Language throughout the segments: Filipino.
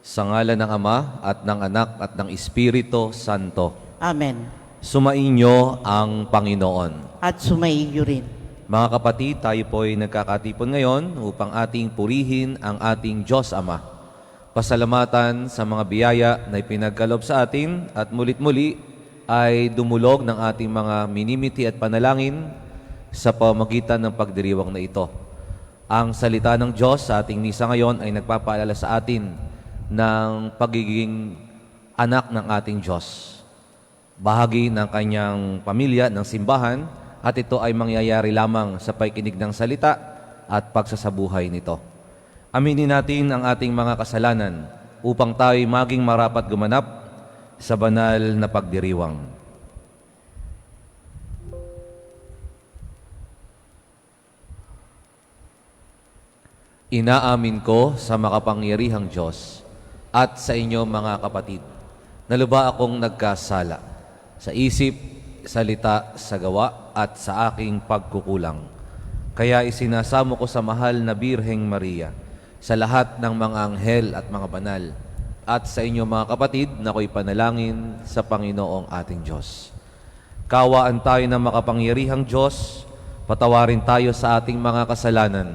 Sa ngalan ng Ama at ng Anak at ng Espiritu Santo. Amen. Sumainyo ang Panginoon. At sumaiyo rin. Mga kapatid, tayo po ay nagkakatipon ngayon upang ating purihin ang ating Diyos Ama. Pasalamatan sa mga biyaya na ipinagkaloob sa atin at mulit-muli ay dumulog ng ating mga minimiti at panalangin sa pamagitan ng pagdiriwang na ito. Ang salita ng Diyos sa ating misa ngayon ay nagpapaalala sa atin ng pagiging anak ng ating Diyos. Bahagi ng kanyang pamilya, ng simbahan, at ito ay mangyayari lamang sa pakikinig ng salita at pagsasabuhay nito. Aminin natin ang ating mga kasalanan upang tayo maging marapat gumanap sa banal na pagdiriwang. Inaamin ko sa makapangyarihang Diyos at sa inyo mga kapatid, na lubha akong nagkasala sa isip, salita, sa gawa at sa aking pagkukulang. Kaya isinasamo ko sa mahal na Birheng Maria, sa lahat ng mga anghel at mga banal, at sa inyo mga kapatid na ako'y panalangin sa Panginoong ating Diyos. Kawaan tayo ng makapangyarihang Diyos, patawarin tayo sa ating mga kasalanan,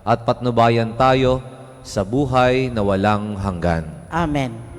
at patnubayan tayo sa buhay na walang hanggan. Amen.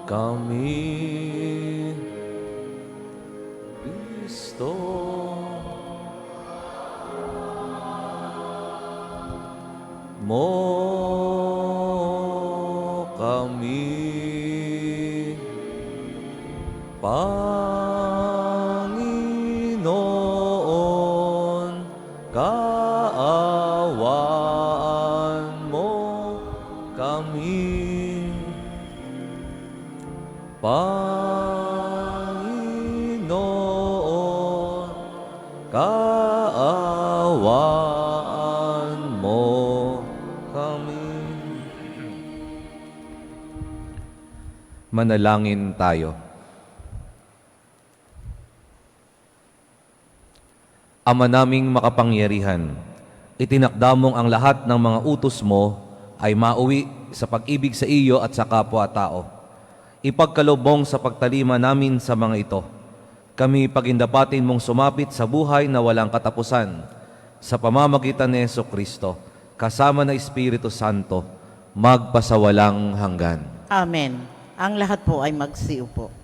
Kami, Kristo, mo kami, Panginoon, kaawaan mo kami. Panginoon, kaawaan mo kami. Manalangin tayo. Ama naming makapangyarihan, itinakda mong ang lahat ng mga utos mo ay mauwi sa pag-ibig sa iyo at sa kapwa-tao. Ipagkalubong sa pagtalima namin sa mga ito. Kami pagindapatin mong sumapit sa buhay na walang katapusan sa pamamagitan ni Jesucristo, kasama na Espiritu Santo, magpasawalang hanggan. Amen. Ang lahat po ay magsiupo.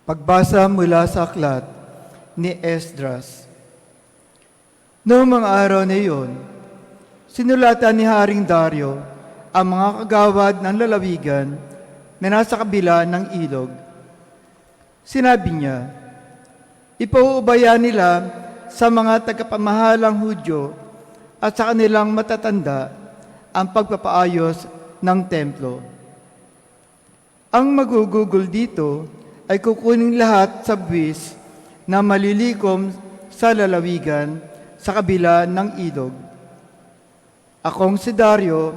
Pagbasa mula sa aklat ni Esdras. Noong mga araw na iyon, sinulatan ni Haring Dario ang mga kagawad ng lalawigan na nasa kabila ng ilog. Sinabi niya, ipauubayan nila sa mga tagapamahalang Hudyo at sa kanilang matatanda ang pagpapaayos ng templo. Ang magugugol dito ay kukunin lahat sa buwis na malilikom sa lalawigan sa kabila ng ilog. Akong si Dario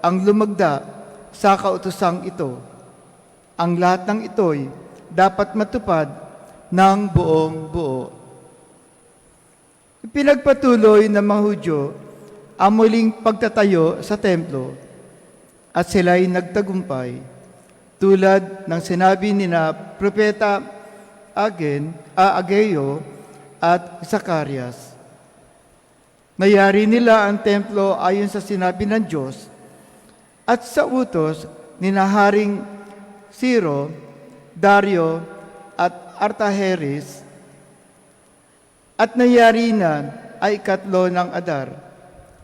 ang lumagda sa kautosang ito. Ang lahat ng ito'y dapat matupad ng buong buo. Ipinagpatuloy ng mga Hudyo ang muling pagtatayo sa templo at sila'y nagtagumpay. Tulad ng sinabi ni na Propeta Ageo at Zacarias. Nayari nila ang templo ayon sa sinabi ng Diyos at sa utos ni Haring Ciro, Dario at Artajeres, at nayari na ay 3 ng Adar,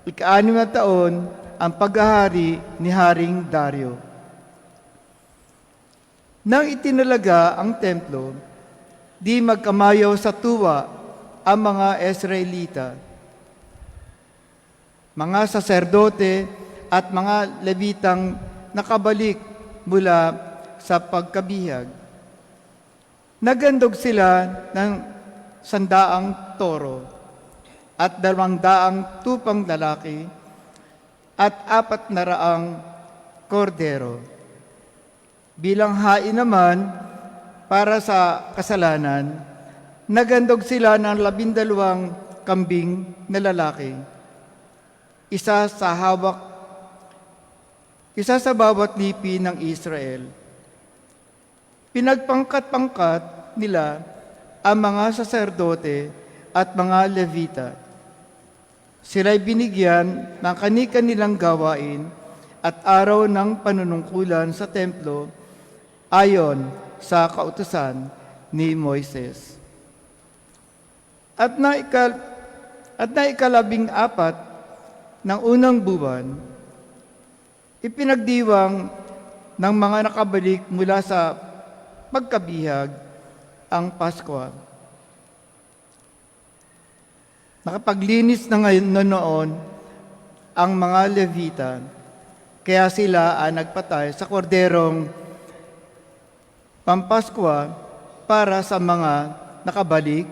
6 na taon ang paghahari ni Haring Dario. Nang itinalaga ang templo, di magkamayaw sa tuwa ang mga Israelita, mga saserdote at mga Levitang nakabalik mula sa pagkabihag. Nagandog sila ng 100 toro at 200 tupang lalaki at 400 kordero. Bilang hain naman para sa kasalanan, nagandog sila ng 12 kambing na lalaki, isa sa bawat lipi ng Israel. Pinagpangkat-pangkat nila ang mga saserdote at mga Levita. Sila'y binigyan ng kani-kanilang gawain at araw ng panunungkulan sa templo ayon sa kautusan ni Moises. At na 14 ng unang buwan, ipinagdiwang ng mga nakabalik mula sa pagkabihag ang Pasko. Nakapaglinis na ngayon noon ang mga Levita, kaya sila ay nagpatay sa korderong Pampaskwa para sa mga nakabalik,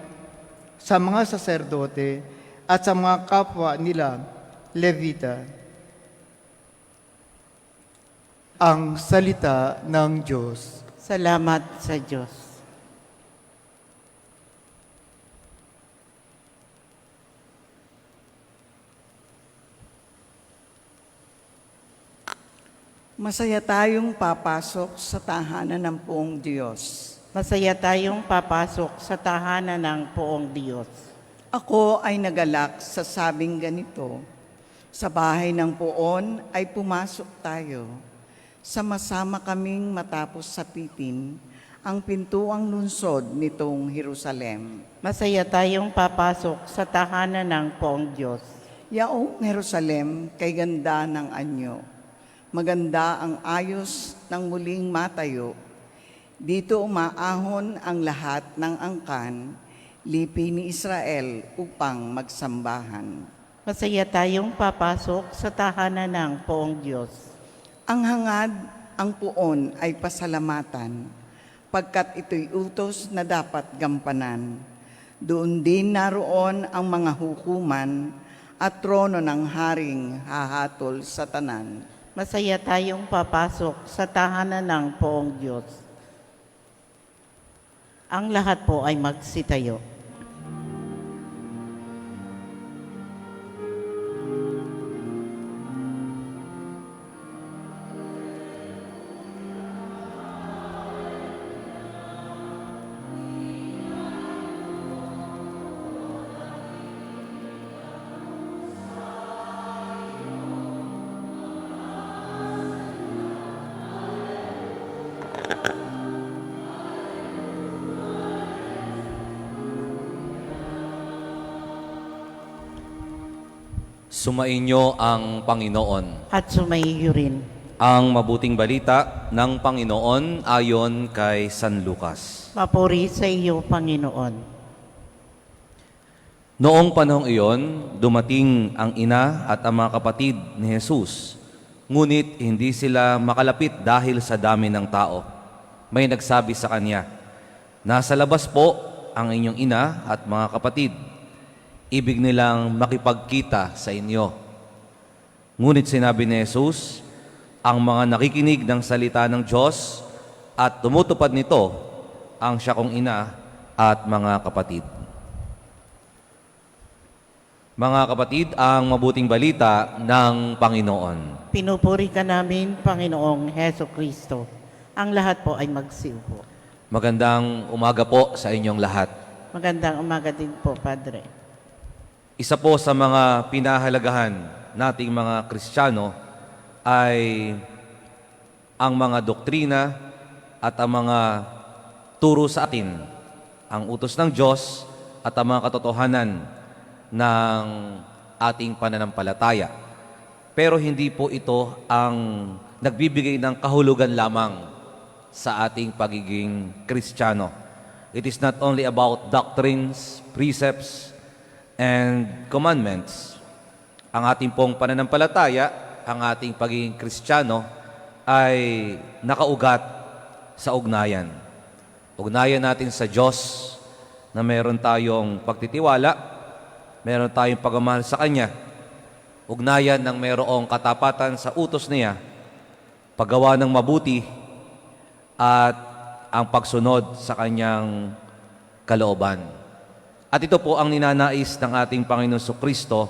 sa mga saserdote at sa mga kapwa nila Levita. Ang salita ng Diyos. Salamat sa Diyos. Masaya tayong papasok sa tahanan ng poong Diyos. Masaya tayong papasok sa tahanan ng poong Diyos. Ako ay nagalak sa sabing ganito, sa bahay ng poon ay pumasok tayo. Sama-sama kaming matapos sapitin ang pintuang lungsod nitong Jerusalem. Masaya tayong papasok sa tahanan ng poong Diyos. Yaong Jerusalem, kay ganda ng anyo. Maganda ang ayos ng muling matayo. Dito umaahon ang lahat ng angkan, lipi ni Israel upang magsambahan. Masaya tayong papasok sa tahanan ng poong Diyos. Ang hangad, ang puon ay pasalamatan, pagkat ito'y utos na dapat gampanan. Doon din naroon ang mga hukuman at trono ng haring hahatol sa tanan. Masaya tayong papasok sa tahanan ng poong Diyos. Ang lahat po ay magsitayo. Sumainyo ang Panginoon. At sumaiyo rin. Ang mabuting balita ng Panginoon ayon kay San Lucas. Papuri sa iyo, Panginoon. Noong panahong iyon, dumating ang ina at ang mga kapatid ni Jesus. Ngunit hindi sila makalapit dahil sa dami ng tao. May nagsabi sa kanya, "Nasa labas po ang inyong ina at mga kapatid. Ibig nilang makipagkita sa inyo." Ngunit sinabi ni Jesus, ang mga nakikinig ng salita ng Diyos at tumutupad nito ang siya kong ina at mga kapatid. Mga kapatid, ang mabuting balita ng Panginoon. Pinupuri ka namin, Panginoong Heso Kristo. Ang lahat po ay magsiupo. Magandang umaga po sa inyong lahat. Magandang umaga din po, Padre. Isa po sa mga pinahalagahan nating mga Kristiyano ay ang mga doktrina at ang mga turo sa atin, ang utos ng Diyos at ang mga katotohanan ng ating pananampalataya. Pero hindi po ito ang nagbibigay ng kahulugan lamang sa ating pagiging Kristiyano. It is not only about doctrines, precepts, and commandments. Ang ating pong pananampalataya, ang ating pagiging Kristiyano ay nakaugat sa ugnayan. Ugnayan natin sa Diyos na meron tayong pagtitiwala, meron tayong pagmamahal sa Kanya. Ugnayan ng merong katapatan sa utos niya, paggawa ng mabuti, at ang pagsunod sa Kanyang kalooban. At ito po ang ninanais ng ating Panginoon Kristo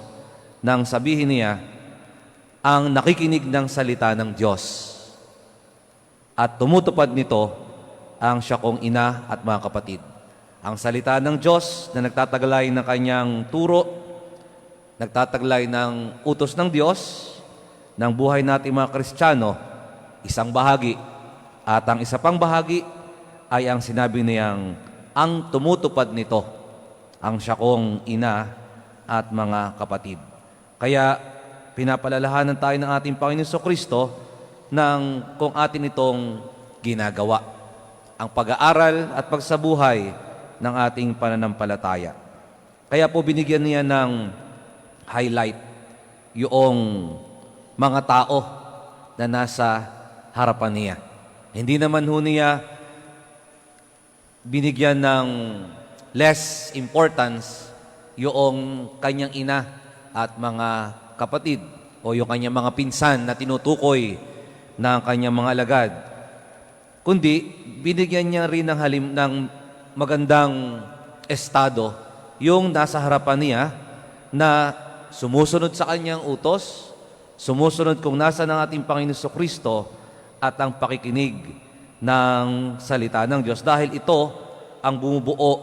nang sabihin niya, ang nakikinig ng salita ng Diyos at tumutupad nito ang siya kong ina at mga kapatid. Ang salita ng Diyos na nagtataglay ng Kanyang turo, nagtataglay ng utos ng Diyos, ng buhay nating mga Kristiyano, isang bahagi. At ang isa pang bahagi ay ang sinabi niyang, ang tumutupad nito, ang siya kong ina at mga kapatid. Kaya pinapalalahanan tayo ng ating Panginoon Kristo ng kung atin itong ginagawa. Ang pag-aaral at pagsabuhay ng ating pananampalataya. Kaya po binigyan niya ng highlight yung mga tao na nasa harapan niya. Hindi naman ho niya binigyan ng less importance yung kanyang ina at mga kapatid o yung kanyang mga pinsan na tinutukoy ng kanyang mga alagad. Kundi, binigyan niya rin ng magandang estado yung nasa harapan niya na sumusunod sa kanyang utos, sumusunod kung nasa ng ating Panginoon Kristo at ang pakikinig ng salita ng Diyos. Dahil ito ang bumubuo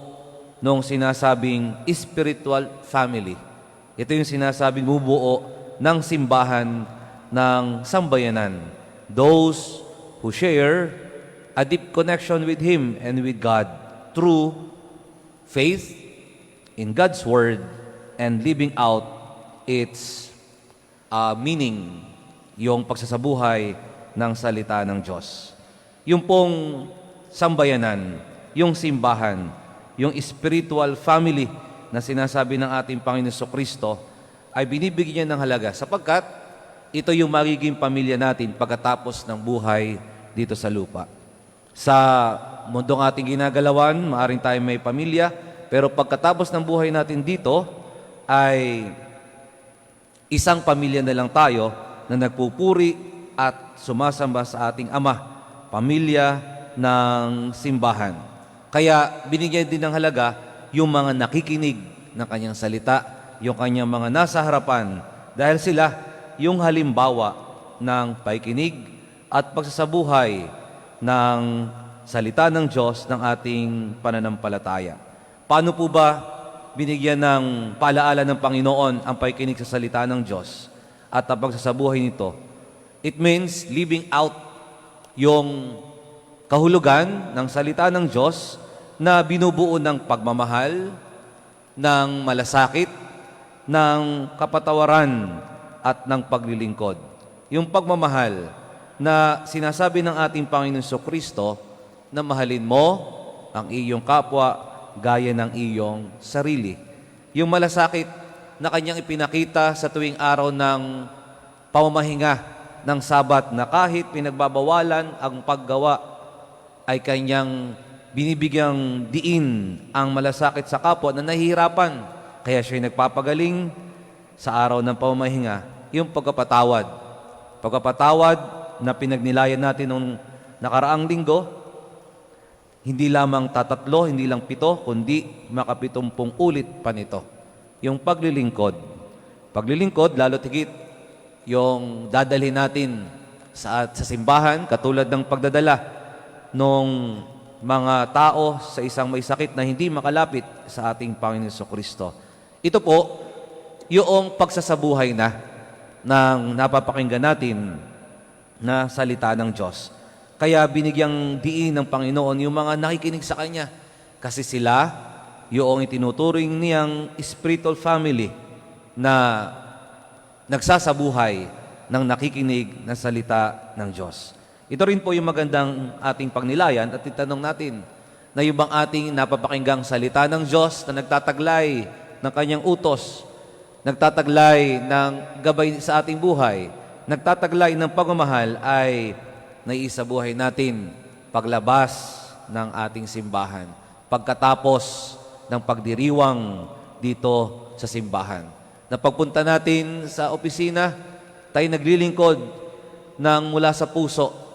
nung sinasabing spiritual family. Ito yung sinasabing bumubuo ng simbahan ng sambayanan. Those who share a deep connection with Him and with God through faith in God's Word and living out its meaning, yung pagsasabuhay ng salita ng Diyos. Yung pong sambayanan, yung simbahan, yung spiritual family na sinasabi ng ating Panginoon Kristo ay binibigyan ng halaga sapagkat ito yung magiging pamilya natin pagkatapos ng buhay dito sa lupa. Sa mundong ating ginagalawan, maaring tayo may pamilya, pero pagkatapos ng buhay natin dito ay isang pamilya na lang tayo na nagpupuri at sumasamba sa ating Ama, pamilya ng simbahan. Kaya binigyan din ng halaga yung mga nakikinig ng kanyang salita, yung kanyang mga nasa harapan, dahil sila yung halimbawa ng paikinig at pagsasabuhay ng salita ng Diyos ng ating pananampalataya. Paano po ba binigyan ng paalaala ng Panginoon ang paikinig sa salita ng Diyos at ang pagsasabuhay nito? It means living out yung kahulugan ng salita ng Diyos na binubuo ng pagmamahal, ng malasakit, ng kapatawaran at ng paglilingkod. Yung pagmamahal na sinasabi ng ating Panginoon Kristo na mahalin mo ang iyong kapwa gaya ng iyong sarili. Yung malasakit na kanyang ipinakita sa tuwing araw ng pamamahinga ng Sabat na kahit pinagbabawalan ang paggawa ay kanyang binibigyang diin ang malasakit sa kapwa na nahihirapan. Kaya siya'y nagpapagaling sa araw ng pamamahinga, yung pagkapatawad. Pagkapatawad na pinagnilayan natin nung nakaraang linggo, hindi lamang tatatlo, hindi lang 7, kundi makapitumpung ulit pa nito. Yung paglilingkod. Paglilingkod, lalo tigit, yung dadalhin natin sa simbahan, katulad ng pagdadala nung mga tao sa isang may sakit na hindi makalapit sa ating Panginoon Jesucristo. Ito po, yung pagsasabuhay na ng napapakinggan natin na salita ng Diyos. Kaya binigyang diin ng Panginoon yung mga nakikinig sa Kanya. Kasi sila, yung itinuturing niyang spiritual family na nagsasabuhay ng nakikinig na salita ng Diyos. Ito rin po yung magandang ating pagnilayan at itanong natin na yung bang ating napapakinggang salita ng Diyos na nagtataglay ng Kanyang utos, nagtataglay ng gabay sa ating buhay, nagtataglay ng pagmamahal ay naisabuhay natin paglabas ng ating simbahan, pagkatapos ng pagdiriwang dito sa simbahan. Na pagpunta natin sa opisina, tayo naglilingkod ng mula sa puso,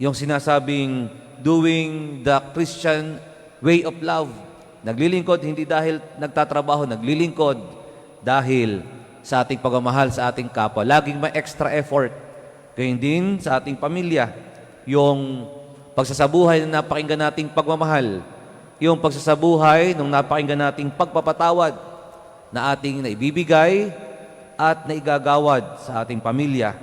yung sinasabing doing the Christian way of love. Naglilingkod hindi dahil nagtatrabaho, naglilingkod dahil sa ating pagmamahal sa ating kapwa. Laging may extra effort. Gayun din sa ating pamilya. Yung pagsasabuhay na napakinggan nating pagmamahal. Yung pagsasabuhay ng napakinggan nating pagpapatawad na ating naibibigay at naigagawad sa ating pamilya.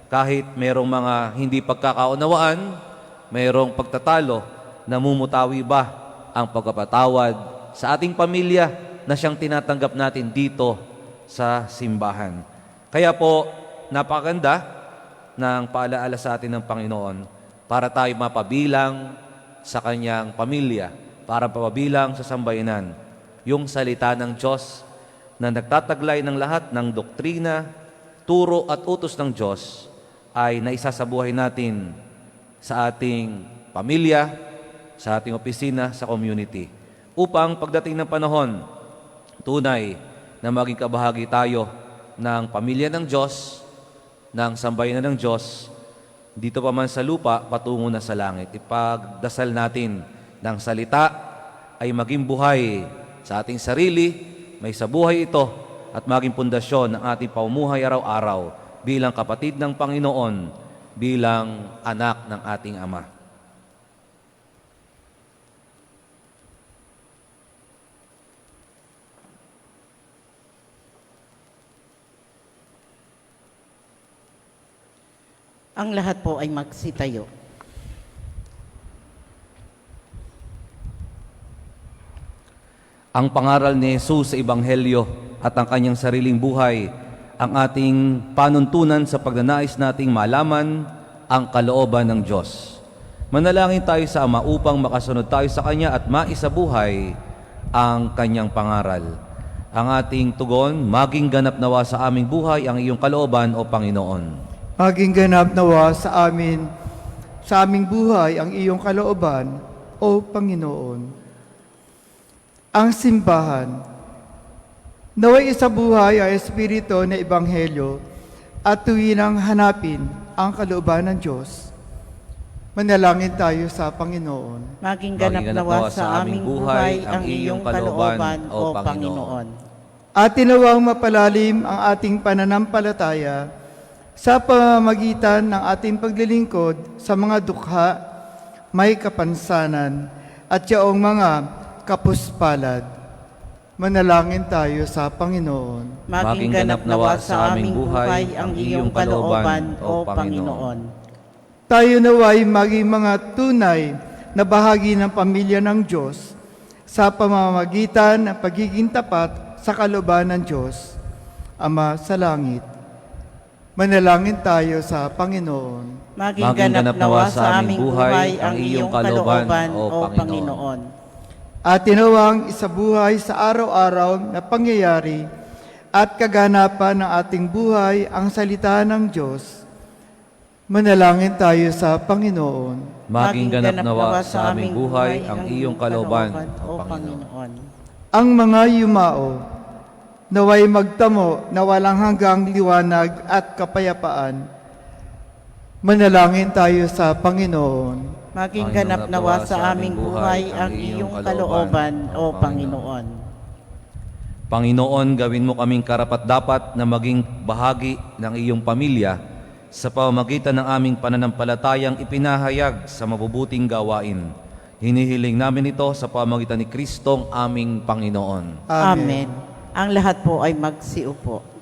Kahit merong mga hindi pagkakaunawaan, merong pagtatalo, namumutawi ba ang pagpapatawad sa ating pamilya na siyang tinatanggap natin dito sa simbahan. Kaya po, napakaganda ng paalaala sa atin ng Panginoon para tayo mapabilang sa Kanyang pamilya, para mapabilang sa sambayanan. Yung salita ng Diyos na nagtataglay ng lahat ng doktrina, turo at utos ng Diyos ay naisasabuhay natin sa ating pamilya, sa ating opisina, sa community. Upang pagdating ng panahon, tunay na maging kabahagi tayo ng pamilya ng Diyos, ng sambayanan ng Diyos, dito pa man sa lupa, patungo na sa langit. Ipagdasal natin ng salita ay maging buhay sa ating sarili, may sa buhay ito at maging pundasyon ng ating pamumuhay araw-araw bilang kapatid ng Panginoon, bilang anak ng ating Ama. Ang lahat po ay magsitayo. Ang pangaral ni Jesus sa Ebanghelyo at ang kanyang sariling buhay ang ating panuntunan sa pagnanais nating malaman ang kalooban ng Diyos. Manalangin tayo sa Ama upang makasunod tayo sa Kanya at maisabuhay ang Kanyang pangaral. Ang ating tugon, maging ganap nawa sa aming buhay ang iyong kalooban, O Panginoon. Maging ganap nawa sa aming buhay ang iyong kalooban, O Panginoon. Ang simbahan, naway isabuhay ang espiritu na ebanghelyo at tuwinang hanapin ang kalooban ng Diyos. Manalangin tayo sa Panginoon. Maging ganap nawa sa aming buhay ang iyong kalooban, O Panginoon. At tinawang mapalalim ang ating pananampalataya sa pamamagitan ng ating paglilingkod sa mga dukha, may kapansanan at yaong mga kapuspalad. Manalangin tayo sa Panginoon. Maging ganap nawa sa aming buhay ang iyong kalooban, O Panginoon. Tayo naway maging mga tunay na bahagi ng pamilya ng Diyos sa pamamagitan ng pagiging tapat sa kalooban ng Diyos, Ama sa langit. Manalangin tayo sa Panginoon. Maging ganap nawa sa aming buhay ang iyong kalooban, O Panginoon. At tinawang isabuhay sa araw-araw na pangyayari at kaganapan ng ating buhay ang salita ng Diyos. Manalangin tayo sa Panginoon. Maging ganap nawa sa aming buhay ang iyong kalooban, O Panginoon. Ang mga yumao, naway magtamo na walang hanggang liwanag at kapayapaan. Manalangin tayo sa Panginoon. Maging ganap nawa sa aming buhay ang iyong kalooban, O Panginoon. Panginoon, gawin mo kaming karapat-dapat na maging bahagi ng iyong pamilya sa pamamagitan ng aming pananampalatayang ipinahayag sa mabubuting gawain. Hinihiling namin ito sa pamagitan ni Kristong aming Panginoon. Amen. Ang lahat po ay magsiupo.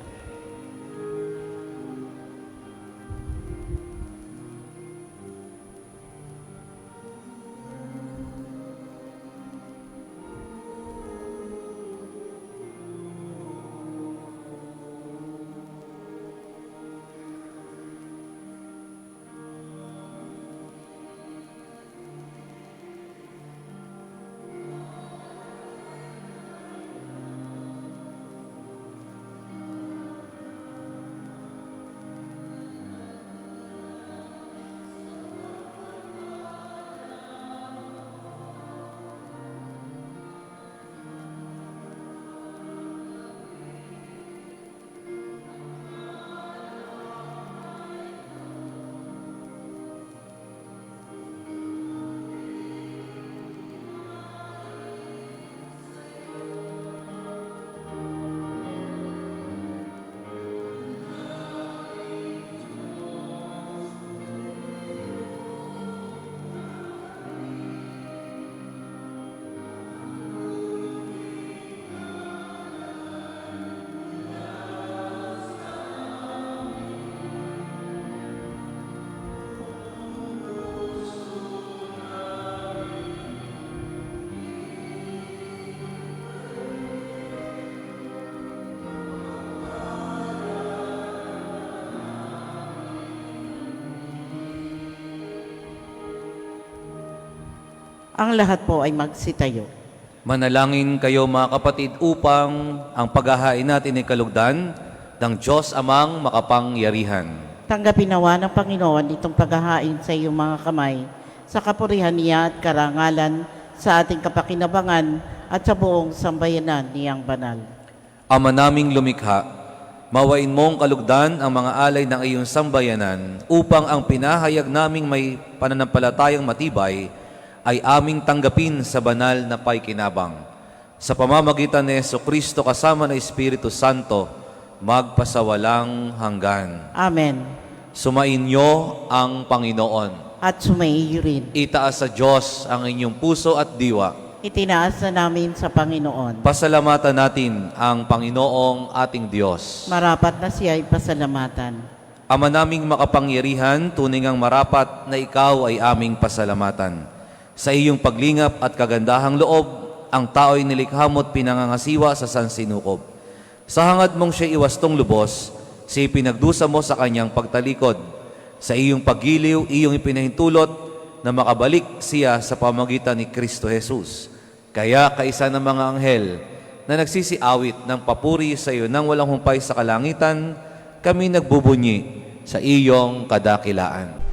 Ang lahat po ay magsitayo. Manalangin kayo mga kapatid upang ang paghahain natin ay kalugdan ng Diyos Amang makapangyarihan. Tanggapin nawa ng Panginoon itong paghahain sa iyong mga kamay, sa kapurihan niya at karangalan, sa ating kapakinabangan at sa buong sambayanan niyang banal. Ama naming lumikha, mawain mong kalugdan ang mga alay ng iyong sambayanan upang ang pinahayag naming may pananampalatayang matibay ay aming tanggapin sa banal na paikinabang. Sa pamamagitan ni Jesucristo kasama ng Espiritu Santo, magpasawalang hanggan. Amen. Sumainyo ang Panginoon. At sumaiyo rin. Itaas sa Diyos ang inyong puso at diwa. Itinaas na namin sa Panginoon. Pasalamatan natin ang Panginoong ating Diyos. Marapat na siya ay pasalamatan. Ama naming makapangyarihan, tunay ngang marapat na ikaw ay aming pasalamatan. Sa iyong paglingap at kagandahang loob, ang tao'y nilikha mo't pinangangasiwa sa sansinukob. Sa hangad mong siya iwastong lubos, siya pinagdusa mo sa kanyang pagtalikod. Sa iyong paggiliw, iyong ipinahintulot na makabalik siya sa pamagitan ni Kristo Jesus. Kaya kaisa ng mga anghel na nagsisiawit ng papuri sa iyo nang walang humpay sa kalangitan, kami nagbubunyi sa iyong kadakilaan.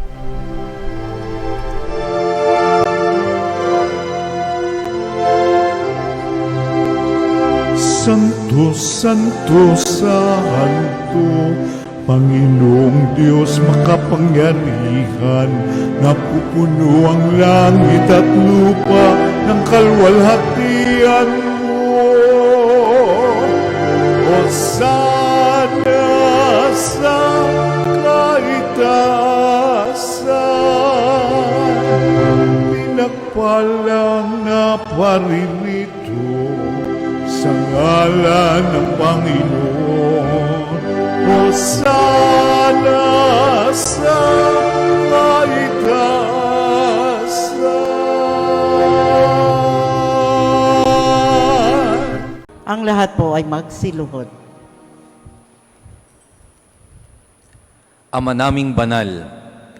Santo, Santo, Santo, Panginoong Diyos makapangyarihan, napupuno ang langit at lupa ng kalwalhatian mo. Hosana sa kaitaasan, pinagpalang na paririto sa ngalan ng Panginoon. Hosana sa kaitaasan. Ang lahat po ay magsiluhod. Ama naming banal,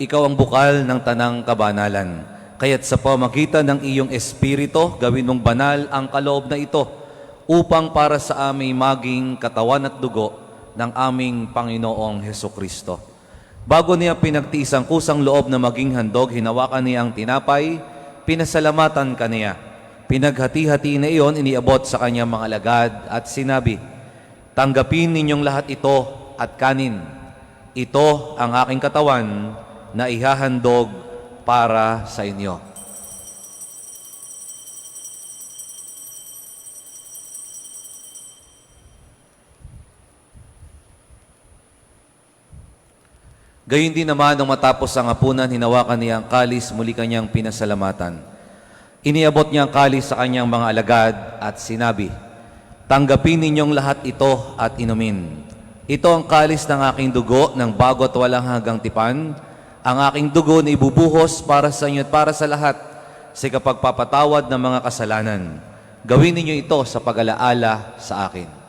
ikaw ang bukal ng tanang kabanalan. Kaya't sa pamagitan ng iyong espiritu, gawin mong banal ang kaloob na ito upang para sa aming maging katawan at dugo ng aming Panginoong Hesukristo. Bago niya pinagtiis ang kusang loob na maging handog, hinawakan niya ang tinapay, pinasalamatan ka niya. Pinaghati-hati na iyon, iniabot sa kanyang mga alagad at sinabi, "Tanggapin ninyong lahat ito at kanin. Ito ang aking katawan na ihahandog para sa inyo." Gayon din naman nung matapos ang hapunan, hinawakan niya ang kalis, muli kanyang pinasalamatan. Iniabot niya ang kalis sa kanyang mga alagad at sinabi, "Tanggapin ninyong lahat ito at inumin. Ito ang kalis ng aking dugo ng bago at walang hanggang tipan. Ang aking dugo na ibubuhos para sa inyo at para sa lahat sa kapagpapatawad ng mga kasalanan. Gawin ninyo ito sa pag-alaala sa akin."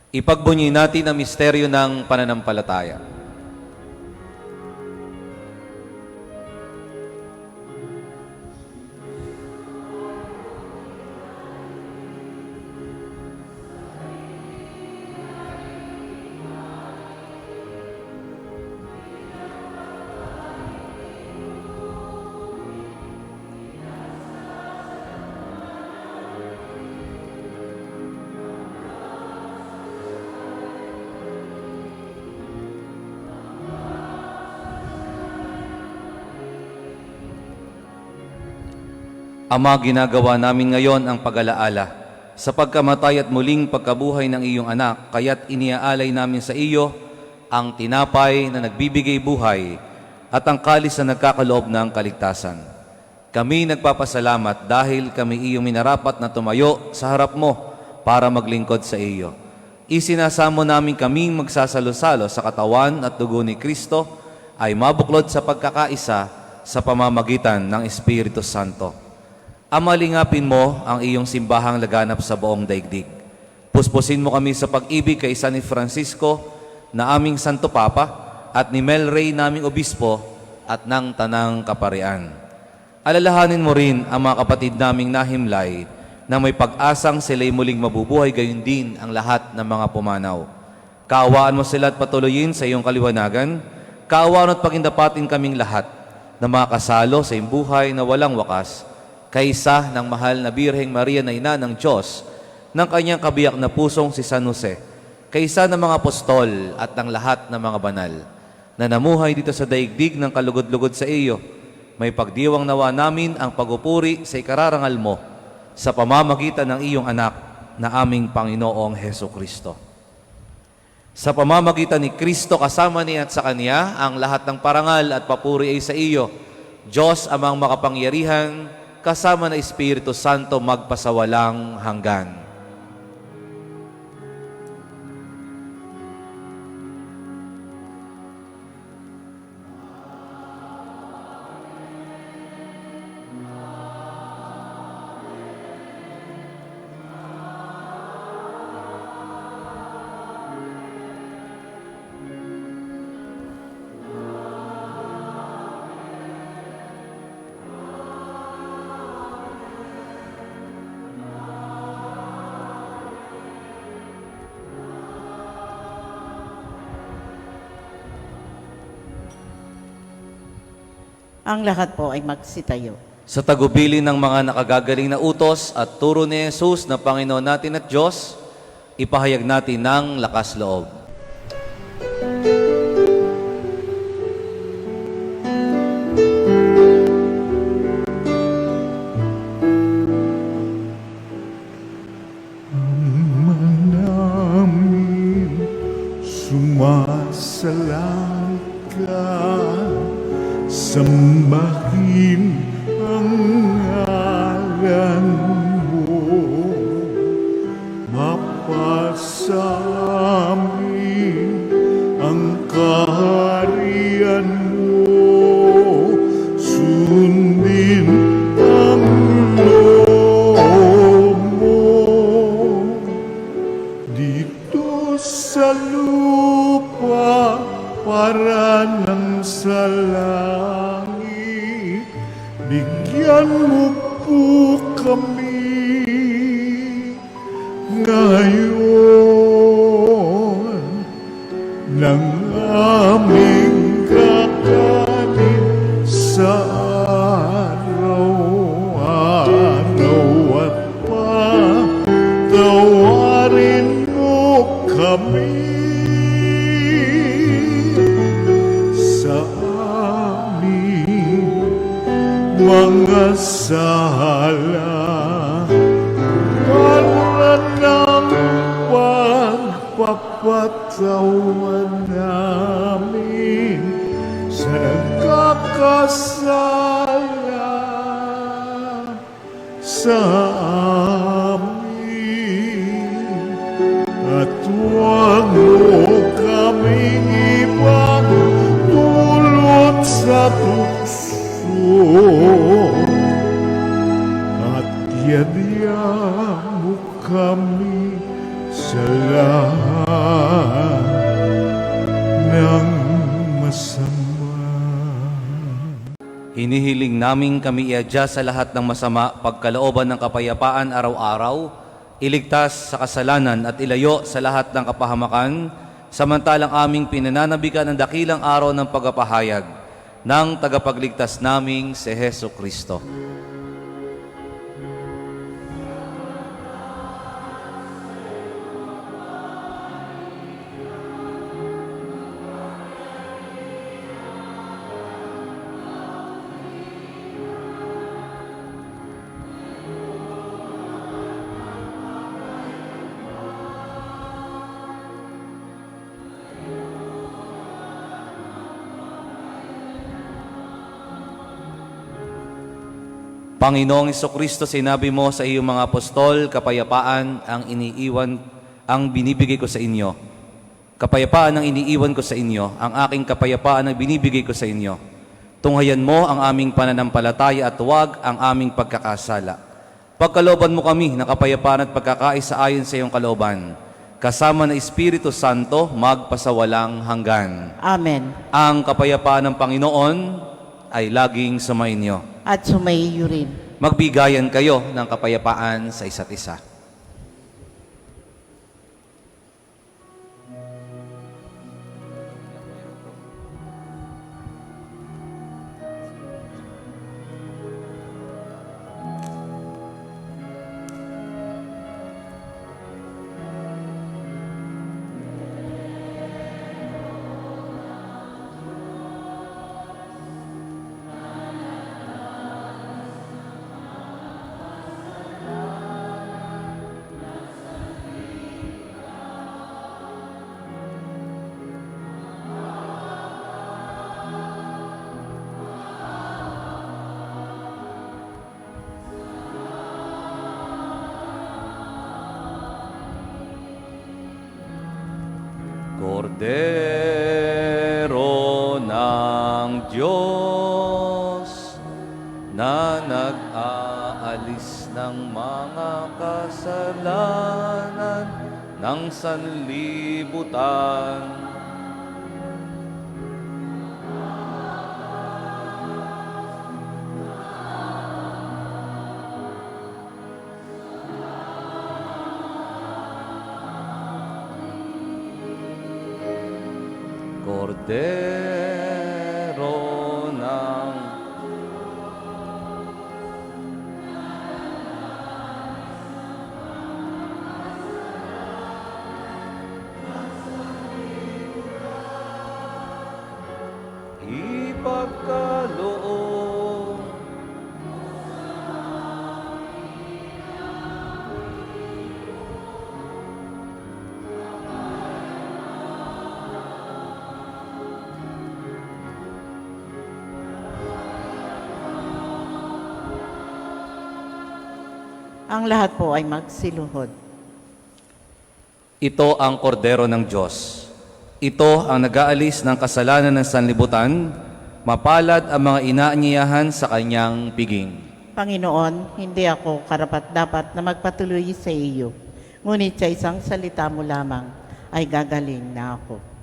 Ipagbunyi natin ang misteryo ng pananampalataya. Ama, ginagawa namin ngayon ang pag-alaala sa pagkamatay at muling pagkabuhay ng iyong anak, kaya't iniaalay namin sa iyo ang tinapay na nagbibigay buhay at ang kalis na nagkakaloob ng kaligtasan. Kami nagpapasalamat dahil kami iyong minarapat na tumayo sa harap mo para maglingkod sa iyo. Isinasamo namin kaming magsasalo-salo sa katawan at dugo ni Kristo ay mabuklod sa pagkakaisa sa pamamagitan ng Espiritu Santo. Ama, lingapin mo ang iyong simbahang laganap sa buong daigdig. Puspusin mo kami sa pag-ibig kay San Francisco na aming Santo Papa at ni Mel Rey naming Obispo at ng Tanang Kaparian. Alalahanin mo rin ang mga kapatid naming nahimlay na may pag-asang sila'y muling mabubuhay, gayon din ang lahat ng mga pumanaw. Kaawaan mo sila at patuloyin sa iyong kaliwanagan. Kaawaan at pagindapatin kaming lahat na makasalo sa iyong buhay na walang wakas, kaysa ng mahal na Birheng Maria na Ina ng Diyos, ng kanyang kabiyak na pusong si San Jose, kaysa ng mga apostol at ng lahat ng mga banal, na namuhay dito sa daigdig ng kalugod-lugod sa iyo, may pagdiwang nawa namin ang pagupuri sa ikararangal mo sa pamamagitan ng iyong anak na aming Panginoong Heso Kristo. Sa pamamagitan ni Kristo, kasama niya at sa Kanya, ang lahat ng parangal at papuri ay sa iyo, Diyos amang makapangyarihan, kasama na Espiritu Santo magpasawalang hanggan. Ang lahat po ay magsitayo. Sa tagubilin ng mga nakagagaling na utos at turo ni Jesus na Panginoon natin at Diyos, ipahayag natin ng lakas loob. namin sumasalang ka, sambahin ang ngalan mo, mapasamin ang kaharian mo, sundin ang loob mo dito sa lupa para nang sa langit. Bigyan mo po kami ngayon ng aming kakanin sa araw-araw, at patawarin mo kami sa aming mga sala, para na katawan namin sa nagkakasala sa amin. At huwag mo kaming ibang dulot sa tukso, at yadya mo kami sa lahat ng masama. Hinihiling namin kami iadya sa lahat ng masama, pagkalooban ng kapayapaan araw-araw, iligtas sa kasalanan at ilayo sa lahat ng kapahamakan, samantalang aming pinananabikan ang dakilang araw ng pagpapahayag ng tagapagligtas naming si Heso Kristo. Panginoong Kristo, sinabi mo sa iyong mga apostol, kapayapaan ang binibigay ko sa inyo. Kapayapaan ang iniiwan ko sa inyo, ang aking kapayapaan ang binibigay ko sa inyo. Tunghayan mo ang aming pananampalataya at huwag ang aming pagkakasala. Pagkalooban mo kami ng kapayapaan at pagkakaisa ayon sa iyong kalooban, kasama ng Espiritu Santo, magpasawalang hanggan. Amen. Ang kapayapaan ng Panginoon ay laging sumainyo. At sumaiyo rin. Magbigayan kayo ng kapayapaan sa isa't isa. Kordero ng Diyos na nag-aalis ng mga kasalanan ng sanlibutan. Kordero ng ipagkaloob Ang lahat po ay magsiluhod. Ito ang kordero ng Diyos. Ito ang nag-aalis ng kasalanan ng sanlibutan. Mapalad ang mga inaanyayahan sa kanyang piging. Panginoon, hindi ako karapat-dapat na magpatuloy sa iyo. Ngunit sa isang salita mo lamang ay gagaling na ako.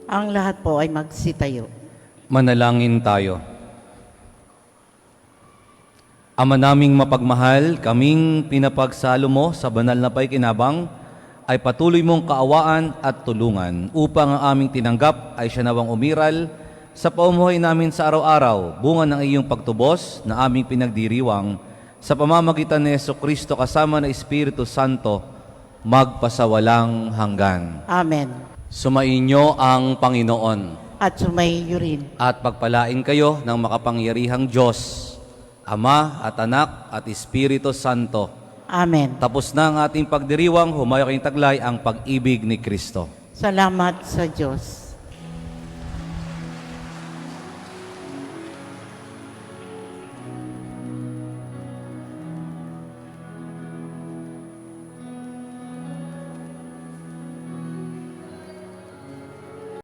Ang lahat po ay magsitayo. Manalangin tayo. Ama naming mapagmahal, kaming pinapagsalo mo sa banal na paikinabang, ay patuloy mong kaawaan at tulungan upang ang aming tinanggap ay siya nawang umiral sa paumuhay namin sa araw-araw, bunga ng iyong pagtubos na aming pinagdiriwang sa pamamagitan ni Jesucristo kasama ng Espiritu Santo, magpasawalang hanggan. Amen. Sumainyo ang Panginoon At sumainyo rin. at pagpalain kayo ng makapangyarihang Diyos, Ama at Anak at Espiritu Santo. Amen. Tapos na ang ating pagdiriwang, humayo kayong taglay ang pag-ibig ni Kristo. Salamat sa Diyos.